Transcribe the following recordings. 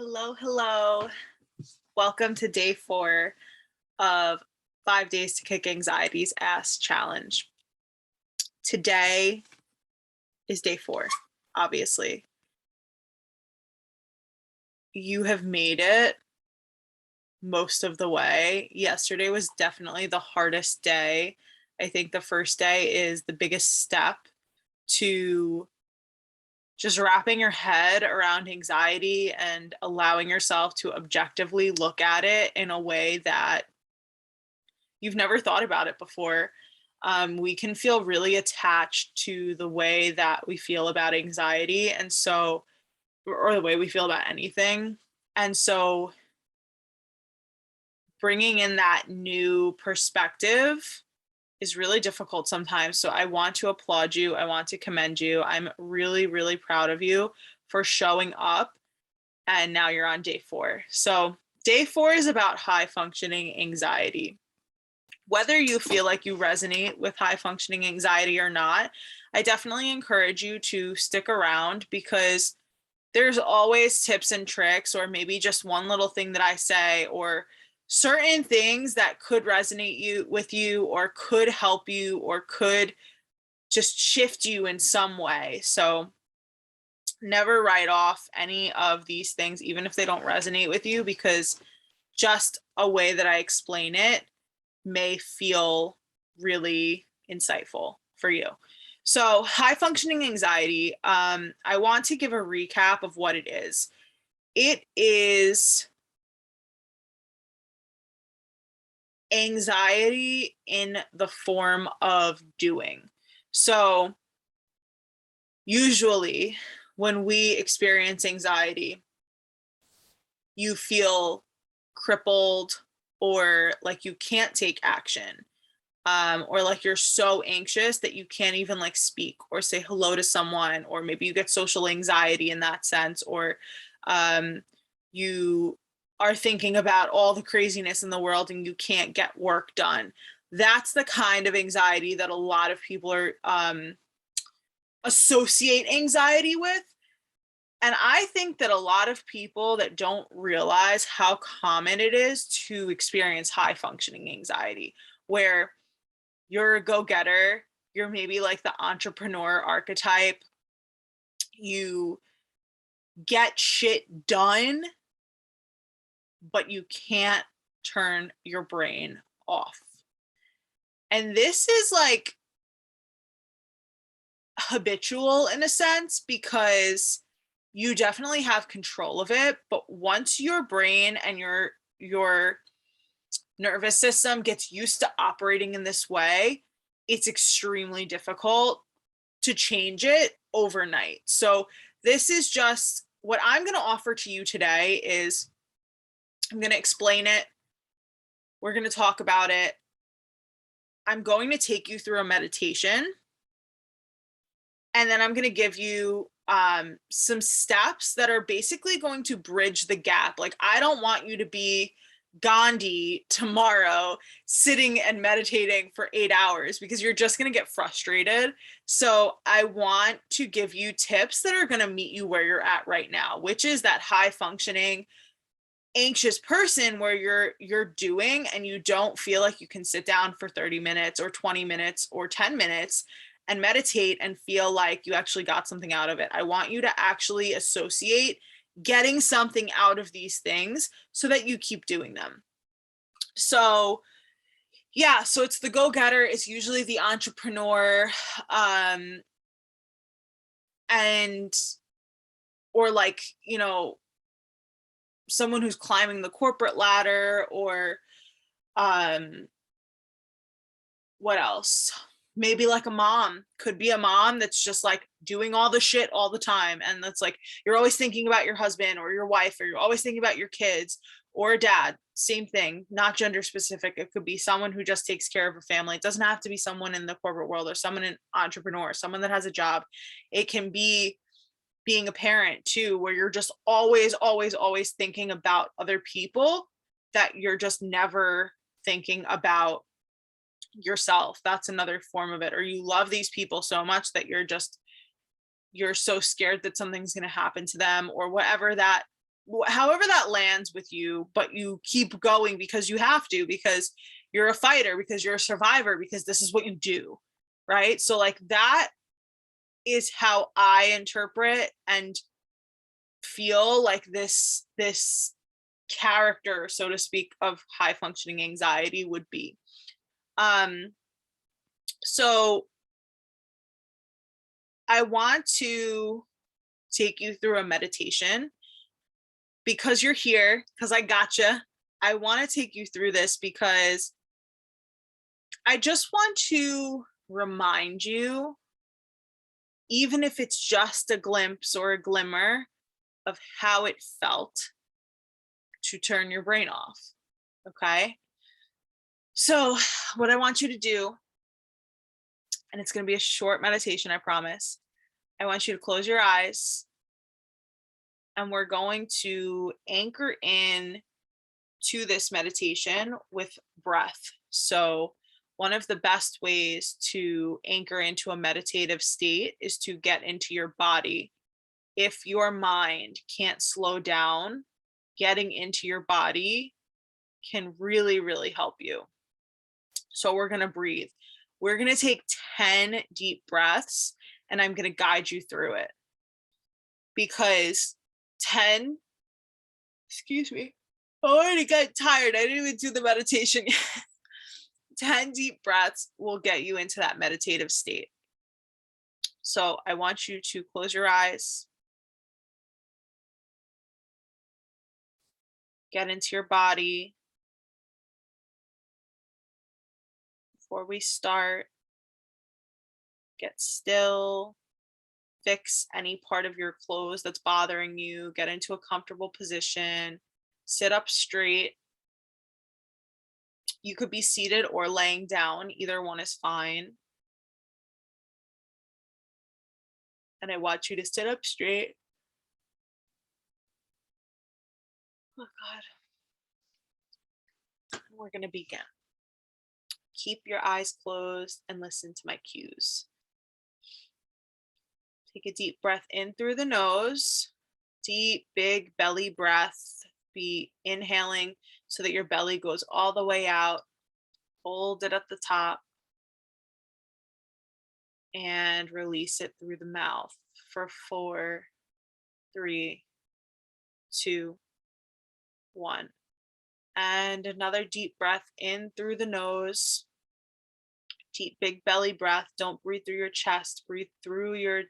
Hello, hello. Welcome to day 4 of 5 Days to Kick Anxiety's Ass Challenge. Today is day 4, obviously. You have made it most of the way. Yesterday was definitely the hardest day. I think the first day is the biggest step to just wrapping your head around anxiety and allowing yourself to objectively look at it in a way that you've never thought about it before. We can feel really attached to the way that we feel about anxiety, and so, or the way we feel about anything. And so, bringing in that new perspective is really difficult sometimes. So, I want to applaud you. I want to commend you. I'm really, really proud of you for showing up. And now you're on day 4. So, day 4 is about high functioning anxiety. Whether you feel like you resonate with high functioning anxiety or not, I definitely encourage you to stick around because there's always tips and tricks, or maybe just one little thing that I say, or certain things that could resonate with you, or could help you, or could just shift you in some way. So never write off any of these things, even if they don't resonate with you, because just a way that I explain it may feel really insightful for you. So, high functioning anxiety, I want to give a recap of what it is. It is anxiety in the form of doing. So, usually, when we experience anxiety, you feel crippled or like you can't take action, or like you're so anxious that you can't even like speak or say hello to someone, or maybe you get social anxiety in that sense, or you are thinking about all the craziness in the world and you can't get work done. That's the kind of anxiety that a lot of people are associate anxiety with. And I think that a lot of people that don't realize how common it is to experience high functioning anxiety, where you're a go-getter, you're maybe like the entrepreneur archetype, you get shit done, but you can't turn your brain off. And this is like habitual in a sense because you definitely have control of it, but once your brain and your nervous system gets used to operating in this way, it's extremely difficult to change it overnight. So this is just what I'm going to offer to you today is I'm going to explain it. We're going to talk about it. I'm going to take you through a meditation, and then I'm going to give you some steps that are basically going to bridge the gap. Like, I don't want you to be Gandhi tomorrow sitting and meditating for 8 hours because you're just going to get frustrated. So I want to give you tips that are going to meet you where you're at right now, which is that high functioning anxious person where you're doing and you don't feel like you can sit down for 30 minutes or 20 minutes or 10 minutes and meditate and feel like you actually got something out of it. I want you to actually associate getting something out of these things so that you keep doing them. So, yeah, so it's the go-getter, it's usually the entrepreneur, and or like, someone who's climbing the corporate ladder, or what else? Maybe like a mom, could be a mom that's just like doing all the shit all the time. And that's like, you're always thinking about your husband or your wife, or you're always thinking about your kids, or a dad, same thing, not gender specific. It could be someone who just takes care of a family. It doesn't have to be someone in the corporate world or someone an entrepreneur, someone that has a job. It can be being a parent too, where you're just always, always, always thinking about other people, that you're just never thinking about yourself. That's another form of it. Or you love these people so much that you're so scared that something's going to happen to them, or whatever that however that lands with you, but you keep going because you have to, because you're a fighter, because you're a survivor, because this is what you do, right? So like that is how I interpret and feel like this character, so to speak, of high functioning anxiety would be. So I want to take you through a meditation because you're here, because I gotcha. I want to take you through this because I just want to remind you, even if it's just a glimpse or a glimmer of how it felt to turn your brain off. Okay. So, what I want you to do, and it's going to be a short meditation, I promise. I want you to close your eyes and we're going to anchor in to this meditation with breath. So, one of the best ways to anchor into a meditative state is to get into your body. If your mind can't slow down, getting into your body can really, really help you. So, we're going to breathe. We're going to take 10 deep breaths and I'm going to guide you through it. Because 10, excuse me, I already got tired. I didn't even do the meditation yet. 10 deep breaths will get you into that meditative state. So I want you to close your eyes, get into your body. Before we start, get still, fix any part of your clothes that's bothering you, get into a comfortable position, sit up straight. You could be seated or laying down, either one is fine. And I want you to sit up straight. Oh God. We're going to begin. Keep your eyes closed and listen to my cues. Take a deep breath in through the nose. Deep, big belly breath. Be inhaling so that your belly goes all the way out. Hold it at the top. And release it through the mouth for 4, 3, 2, 1. And another deep breath in through the nose. Deep, big belly breath. Don't breathe through your chest. Breathe through your,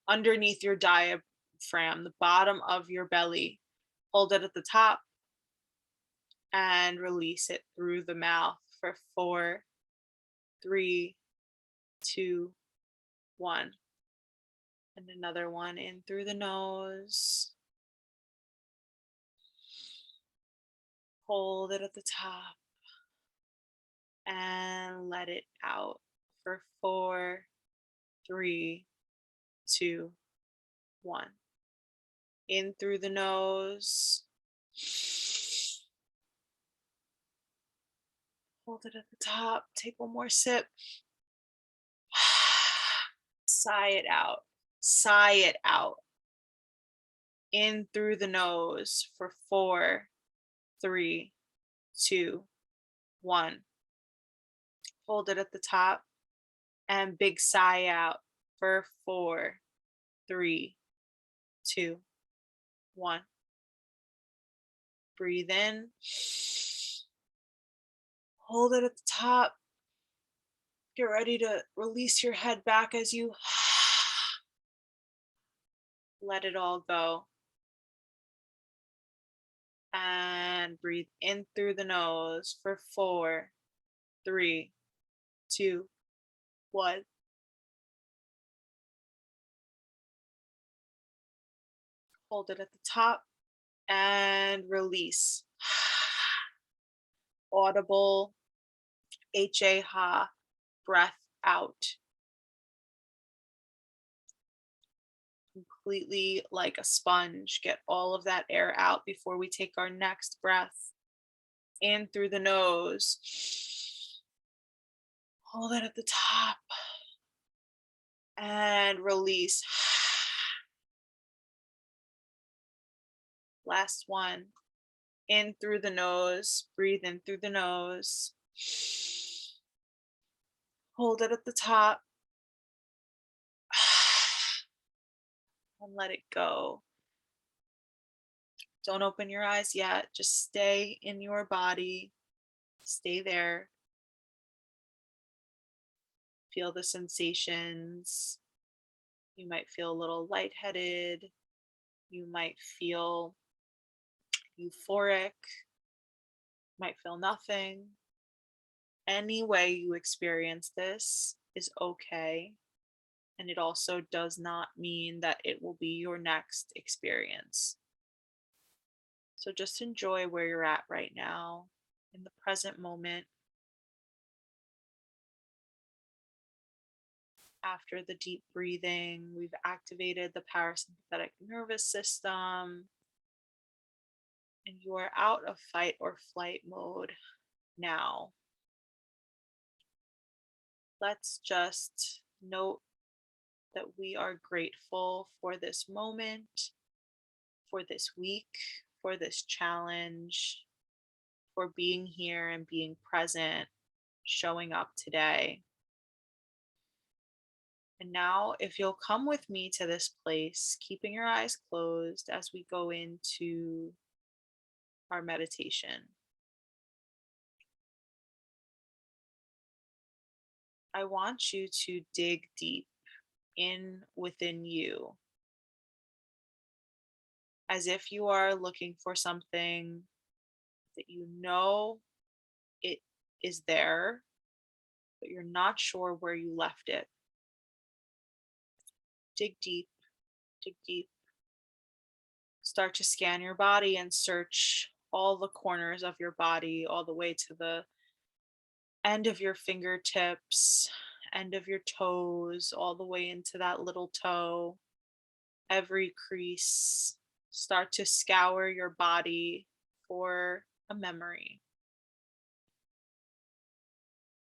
underneath your diaphragm, the bottom of your belly. Hold it at the top and release it through the mouth for 4, 3, 2, 1. And another one in through the nose. Hold it at the top and let it out for 4, 3, 2, 1. In through the nose. Hold it at the top. Take one more sip. Sigh it out. Sigh it out. In through the nose for 4, 3, 2, 1. Hold it at the top and big sigh out for 4, 3, 2, 1. Breathe in. Hold it at the top. Get ready to release your head back as you let it all go. And breathe in through the nose for 4, 3, 2, 1. Hold it at the top and release. Audible HA ha breath out. Completely like a sponge. Get all of that air out before we take our next breath. In through the nose. Hold it at the top. And release. Last one. In through the nose, breathe in through the nose. Hold it at the top and let it go. Don't open your eyes yet. Just stay in your body. Stay there. Feel the sensations. You might feel a little lightheaded. You might feel euphoric. Might feel nothing. Any way you experience this is okay. And it also does not mean that it will be your next experience. So just enjoy where you're at right now in the present moment. After the deep breathing, we've activated the parasympathetic nervous system, and you are out of fight or flight mode now. Let's just note that we are grateful for this moment, for this week, for this challenge, for being here and being present, showing up today. And now, if you'll come with me to this place, keeping your eyes closed as we go into our meditation. I want you to dig deep in within you, as if you are looking for something that you know it is there, but you're not sure where you left it. Dig deep, dig deep. Start to scan your body and search all the corners of your body, all the way to the end of your fingertips, end of your toes, all the way into that little toe, every crease. Start to scour your body for a memory.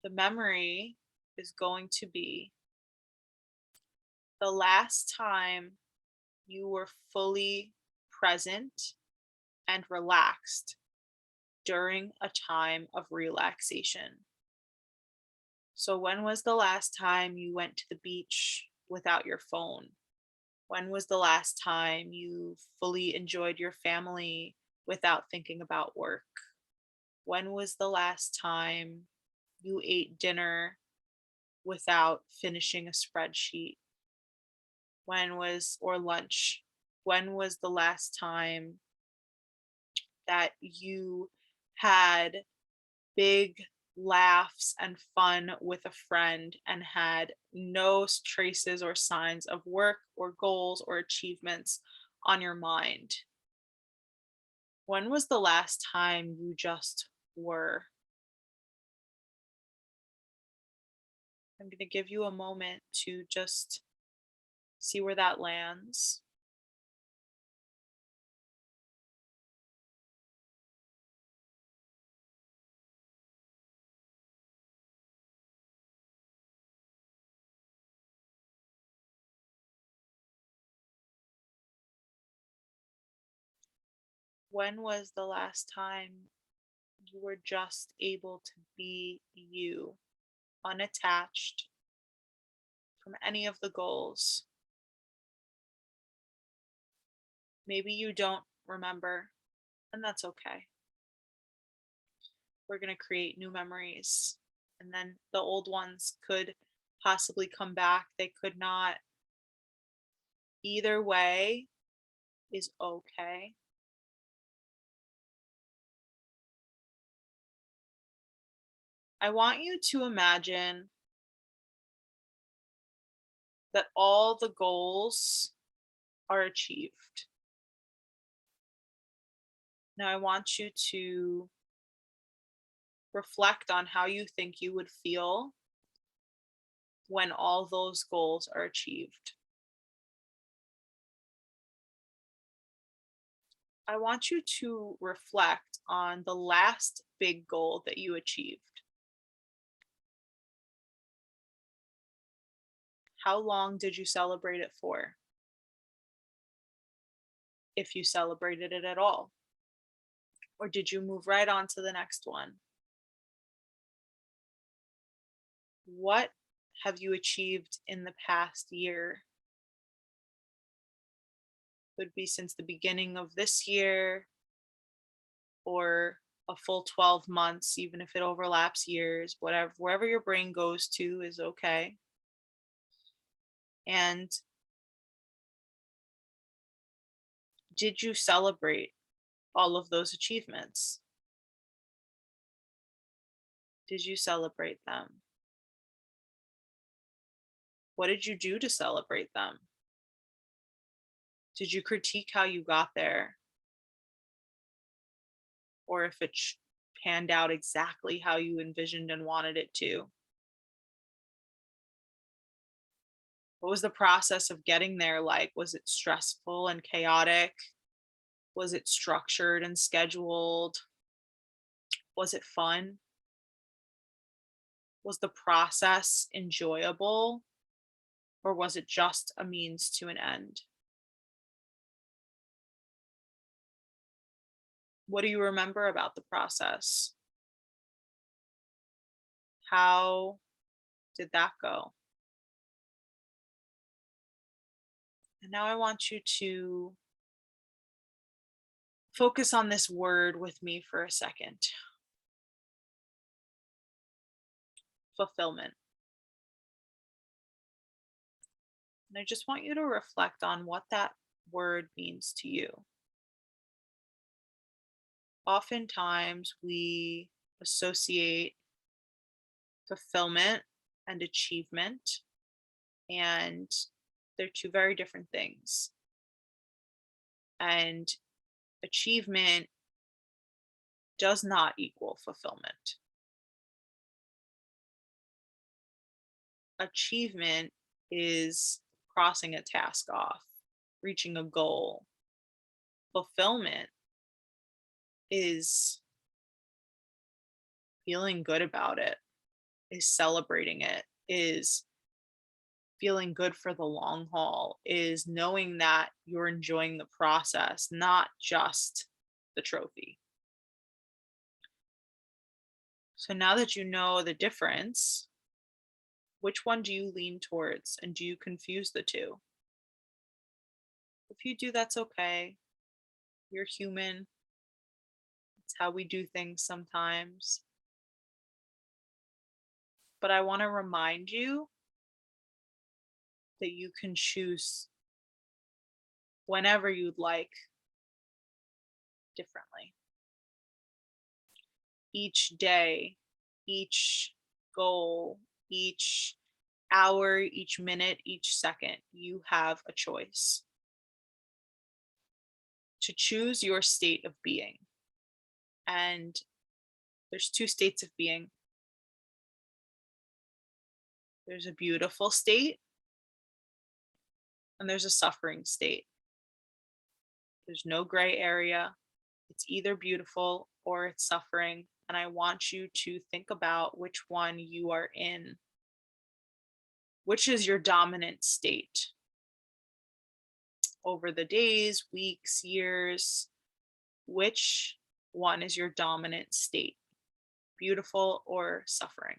The memory is going to be the last time you were fully present and relaxed during a time of relaxation. So, when was the last time you went to the beach without your phone? When was the last time you fully enjoyed your family without thinking about work? When was the last time you ate dinner without finishing a spreadsheet? Or lunch? When was the last time that you had big laughs and fun with a friend and had no traces or signs of work or goals or achievements on your mind? When was the last time you just were? I'm going to give you a moment to just see where that lands. When was the last time you were just able to be you, unattached from any of the goals? Maybe you don't remember, and that's okay. We're going to create new memories, and then the old ones could possibly come back, they could not. Either way is okay. I want you to imagine that all the goals are achieved. Now, I want you to reflect on how you think you would feel when all those goals are achieved. I want you to reflect on the last big goal that you achieved. How long did you celebrate it for? if you celebrated it at all? Or did you move right on to the next one? What have you achieved in the past year? Could be since the beginning of this year or a full 12 months, even if it overlaps years, whatever, wherever your brain goes to is okay. And did you celebrate all of those achievements? Did you celebrate them? What did you do to celebrate them? Did you critique how you got there? Or if it panned out exactly how you envisioned and wanted it to? What was the process of getting there like? Was it stressful and chaotic? Was it structured and scheduled? Was it fun? Was the process enjoyable? Or was it just a means to an end? What do you remember about the process? How did that go? And now I want you to focus on this word with me for a second: fulfillment. And I just want you to reflect on what that word means to you. Oftentimes, we associate fulfillment and achievement, and they're two very different things. And achievement does not equal fulfillment. Achievement is crossing a task off, reaching a goal. Fulfillment is feeling good about it, is celebrating it, is feeling good for the long haul, is knowing that you're enjoying the process, not just the trophy. So now that you know the difference, which one do you lean towards and do you confuse the two? If you do, that's okay. You're human. It's how we do things sometimes. But I want to remind you that you can choose whenever you'd like differently. Each day, each goal, each hour, each minute, each second, you have a choice to choose your state of being. And there's two states of being: there's a beautiful state and there's a suffering state. There's no gray area. It's either beautiful or it's suffering. And I want you to think about which one you are in. Which is your dominant state over the days, weeks, years? Which one is your dominant state, beautiful or suffering?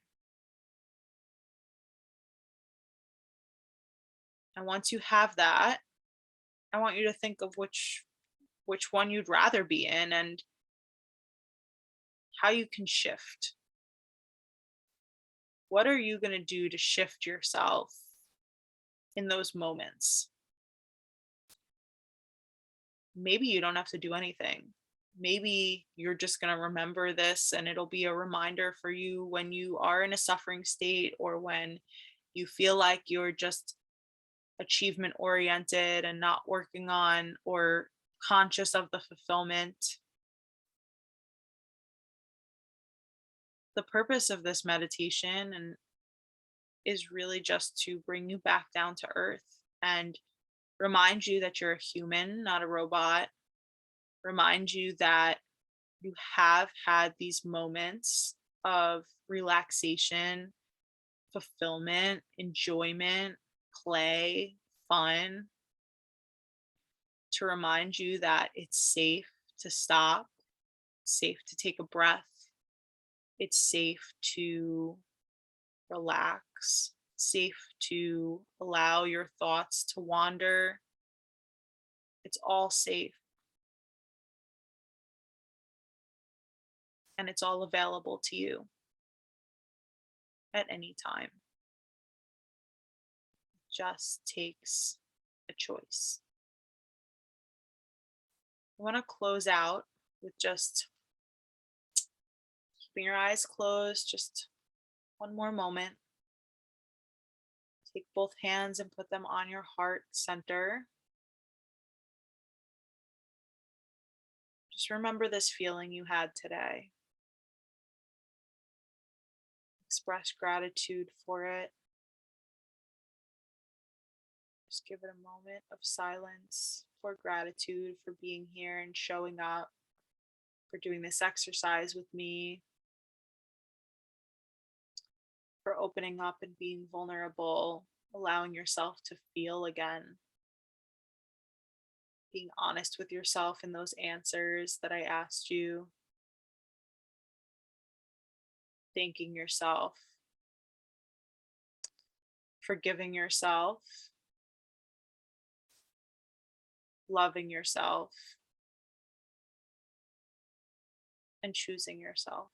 And once you have that, I want you to think of which one you'd rather be in and how you can shift. What are you going to do to shift yourself in those moments? Maybe you don't have to do anything. Maybe you're just going to remember this and it'll be a reminder for you when you are in a suffering state or when you feel like you're just achievement oriented and not working on or conscious of the fulfillment. The purpose of this meditation and is really just to bring you back down to earth and remind you that you're a human, not a robot. Remind you that you have had these moments of relaxation, fulfillment, enjoyment, play, fun, to remind you that it's safe to stop, safe to take a breath, it's safe to relax, safe to allow your thoughts to wander. It's all safe and it's all available to you at any time. It just takes a choice. I want to close out with just keeping your eyes closed, just one more moment. Take both hands and put them on your heart center. Just remember this feeling you had today. Express gratitude for it. Just give it a moment of silence for gratitude for being here and showing up, for doing this exercise with me, for opening up and being vulnerable, allowing yourself to feel again, being honest with yourself in those answers that I asked you, thanking yourself, forgiving yourself, loving yourself, and choosing yourself.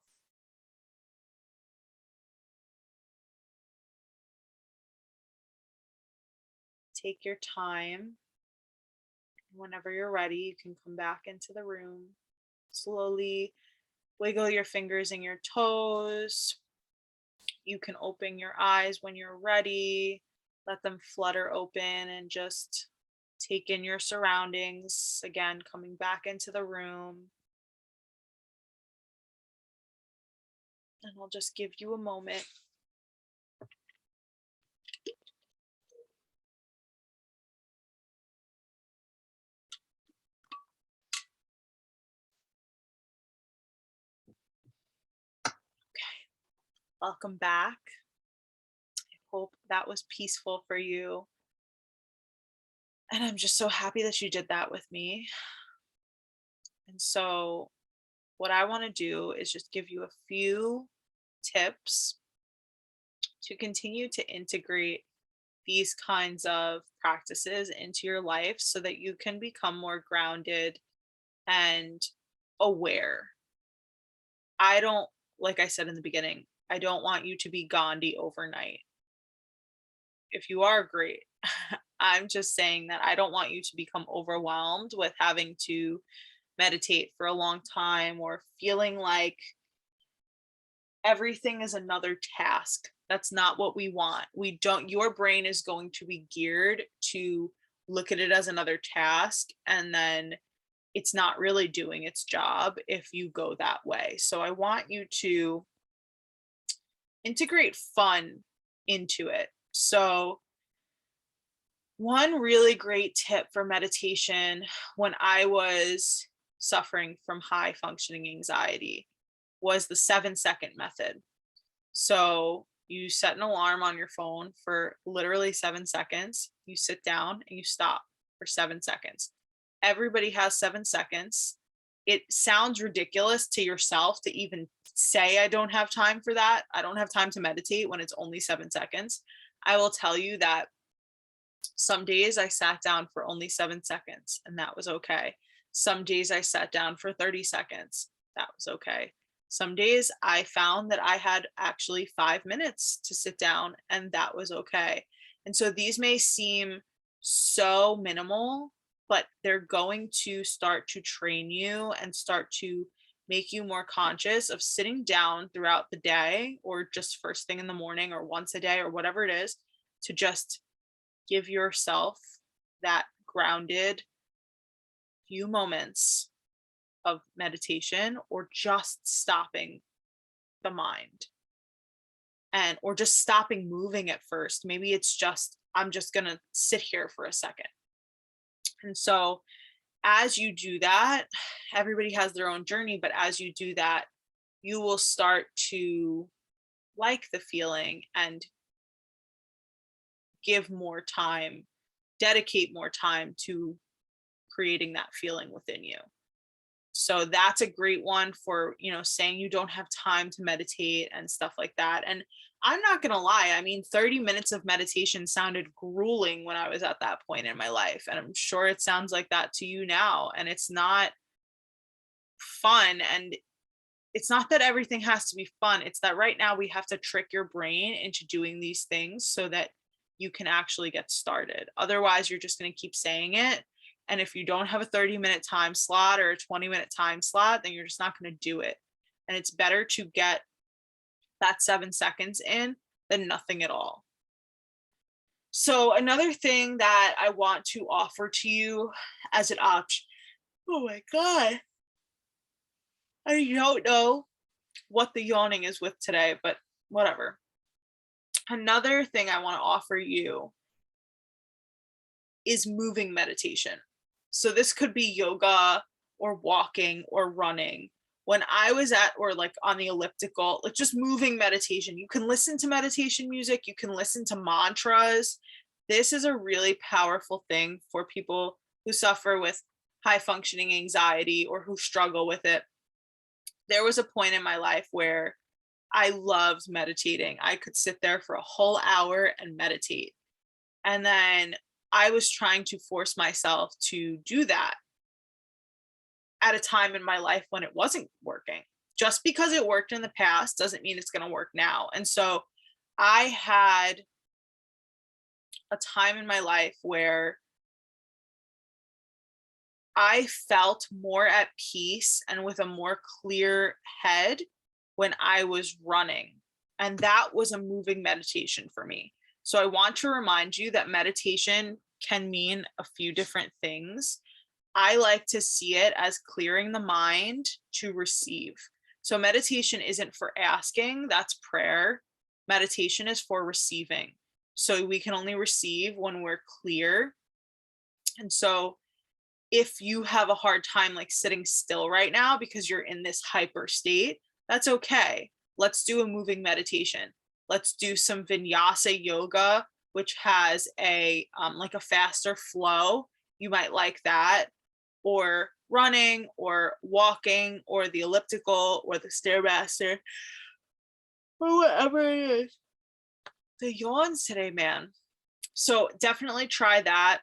Take your time. Whenever you're ready, you can come back into the room. Slowly wiggle your fingers and your toes. You can open your eyes when you're ready. Let them flutter open and just take in your surroundings. Again, coming back into the room. And I'll just give you a moment. Welcome back. I hope that was peaceful for you. And I'm just so happy that you did that with me. And so, what I want to do is just give you a few tips to continue to integrate these kinds of practices into your life so that you can become more grounded and aware. I don't, like I said in the beginning, I don't want you to be Gandhi overnight. If you are, great. I'm just saying that I don't want you to become overwhelmed with having to meditate for a long time or feeling like everything is another task. That's not what we want. We don't, your brain is going to be geared to look at it as another task, and then it's not really doing its job if you go that way. So I want you to integrate fun into it. So one really great tip for meditation when I was suffering from high functioning anxiety was the 7-second method. So you set an alarm on your phone for literally 7 seconds. You sit down and you stop for 7 seconds. Everybody has 7 seconds. It sounds ridiculous to yourself to even say, I don't have time for that. I don't have time to meditate when it's only 7 seconds. I will tell you that some days I sat down for only 7 seconds and that was okay. Some days I sat down for 30 seconds. That was okay. Some days I found that I had actually 5 minutes to sit down and that was okay. And so these may seem so minimal, but they're going to start to train you and start to make you more conscious of sitting down throughout the day or just first thing in the morning or once a day or whatever it is to just give yourself that grounded few moments of meditation or just stopping the mind and or just stopping moving at first. Maybe it's just I'm just going to sit here for a second. And so as you do that, everybody has their own journey, but as you do that, you will start to like the feeling and give more time, dedicate more time to creating that feeling within you. So that's a great one for, saying you don't have time to meditate and stuff like that. And I'm not going to lie. I mean, 30 minutes of meditation sounded grueling when I was at that point in my life. And I'm sure it sounds like that to you now. And it's not fun. And it's not that everything has to be fun. It's that right now we have to trick your brain into doing these things so that you can actually get started. Otherwise, you're just going to keep saying it. And if you don't have a 30-minute time slot or a 20-minute time slot, then you're just not going to do it. And it's better to get that 7 seconds in than nothing at all. So another thing that I want to offer to you as an option. Oh my God. I don't know what the yawning is with today, but whatever. Another thing I want to offer you is moving meditation. So this could be yoga or walking or running. When I was or like on the elliptical, like just moving meditation, you can listen to meditation music, you can listen to mantras. This is a really powerful thing for people who suffer with high functioning anxiety or who struggle with it. There was a point in my life where I loved meditating. I could sit there for a whole hour and meditate. And then I was trying to force myself to do that at a time in my life when it wasn't working. Just because it worked in the past doesn't mean it's going to work now. And so I had a time in my life where I felt more at peace and with a more clear head when I was running. And that was a moving meditation for me. So I want to remind you that meditation can mean a few different things. I like to see it as clearing the mind to receive. So meditation isn't for asking, that's prayer. Meditation is for receiving. So we can only receive when we're clear. And so if you have a hard time like sitting still right now because you're in this hyper state, that's okay. Let's do a moving meditation. Let's do some vinyasa yoga, which has a like a faster flow. You might like that, or running, or walking, or the elliptical, or the stairmaster, or whatever it is. The yawns today, man. So definitely try that.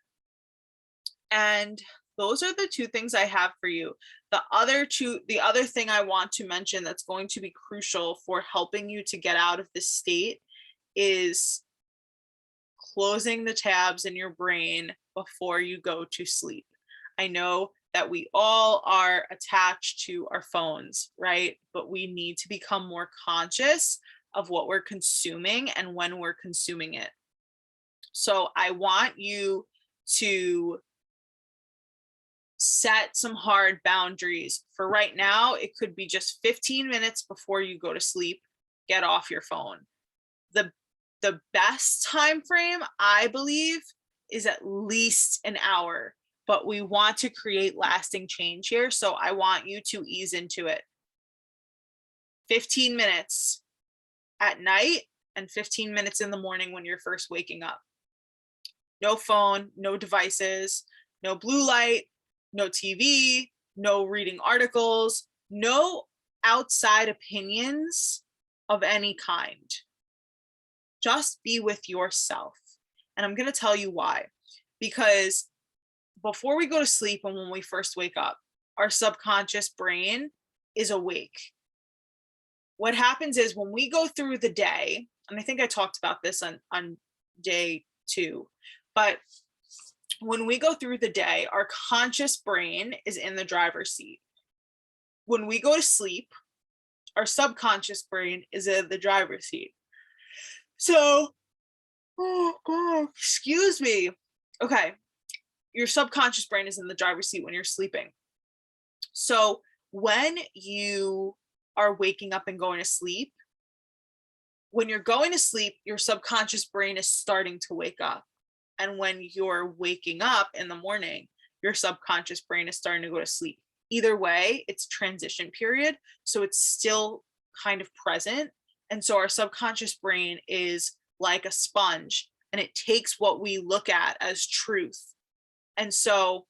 And those are the two things I have for you. The other thing I want to mention that's going to be crucial for helping you to get out of this state is closing the tabs in your brain before you go to sleep. I know that we all are attached to our phones, right? But we need to become more conscious of what we're consuming and when we're consuming it. So I want you to set some hard boundaries. For right now, it could be just 15 minutes before you go to sleep, get off your phone. The best time frame, I believe, is at least an hour, but we want to create lasting change here. So I want you to ease into it. 15 minutes at night and 15 minutes in the morning when you're first waking up. No phone, no devices, no blue light, no TV, no reading articles, no outside opinions of any kind. Just be with yourself. And I'm going to tell you why. Because before we go to sleep and when we first wake up, our subconscious brain is awake. What happens is when we go through the day, and I think I talked about this on day 2, but when we go through the day, our conscious brain is in the driver's seat. When we go to sleep, our subconscious brain is in the driver's seat. So, oh God, excuse me. Okay, your subconscious brain is in the driver's seat when you're sleeping. So when you are waking up and going to sleep, when you're going to sleep, your subconscious brain is starting to wake up. And when you're waking up in the morning, your subconscious brain is starting to go to sleep. Either way, it's transition period. So it's still kind of present. And so our subconscious brain is like a sponge and it takes what we look at as truth. And so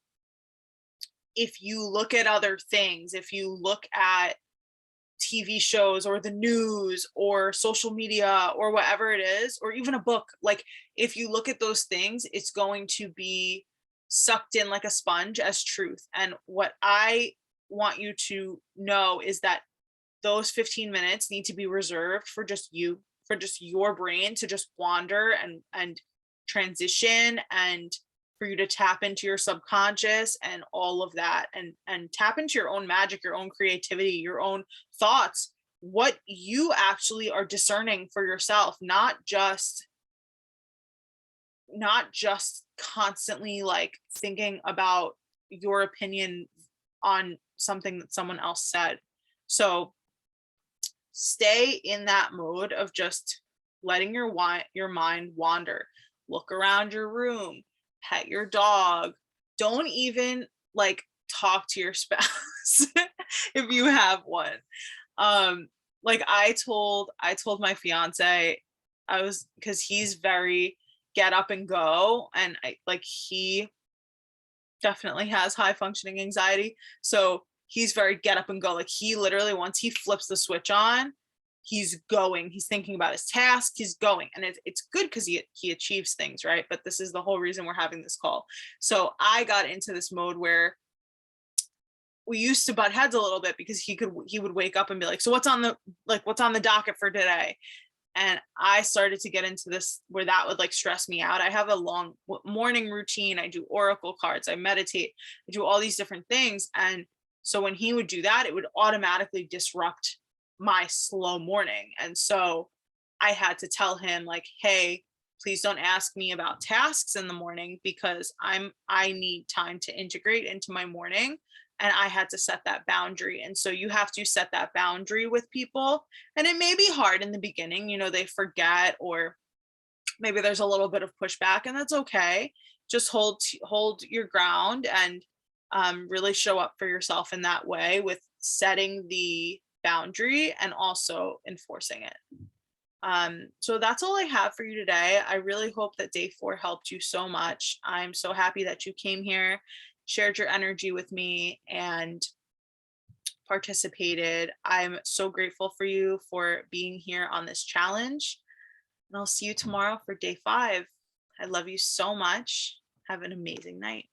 if you look at other things, if you look at TV shows or the news or social media or whatever it is, or even a book, like if you look at those things, it's going to be sucked in like a sponge as truth. And what I want you to know is that those 15 minutes need to be reserved for just you, for just your brain to just wander and transition, and for you to tap into your subconscious and all of that, and tap into your own magic, your own creativity, your own thoughts, what you actually are discerning for yourself, not just constantly like thinking about your opinion on something that someone else said. So stay in that mode of just letting your mind wander. Look around your room, pet your dog. Don't even like talk to your spouse if you have one. Like I told my fiance, I was, because he's very get up and go, and he definitely has high functioning anxiety. So he's very get up and go. Like he literally, once he flips the switch on, he's going. He's thinking about his task. He's going, and it's good because he achieves things, right? But this is the whole reason we're having this call. So I got into this mode where we used to butt heads a little bit, because he would wake up and be like, so what's on the docket for today? And I started to get into this where that would like stress me out. I have a long morning routine. I do oracle cards, I meditate, I do all these different things. And so when he would do that, it would automatically disrupt my slow morning. And so I had to tell him like, hey, please don't ask me about tasks in the morning, because I need time to integrate into my morning. And I had to set that boundary. And so you have to set that boundary with people. And it may be hard in the beginning, they forget, or maybe there's a little bit of pushback, and that's okay. Just hold your ground, and really show up for yourself in that way, with setting the boundary and also enforcing it. So that's all I have for you today. I really hope that day 4 helped you so much. I'm so happy that you came here, shared your energy with me, and participated. I'm so grateful for you for being here on this challenge. And I'll see you tomorrow for day 5. I love you so much. Have an amazing night.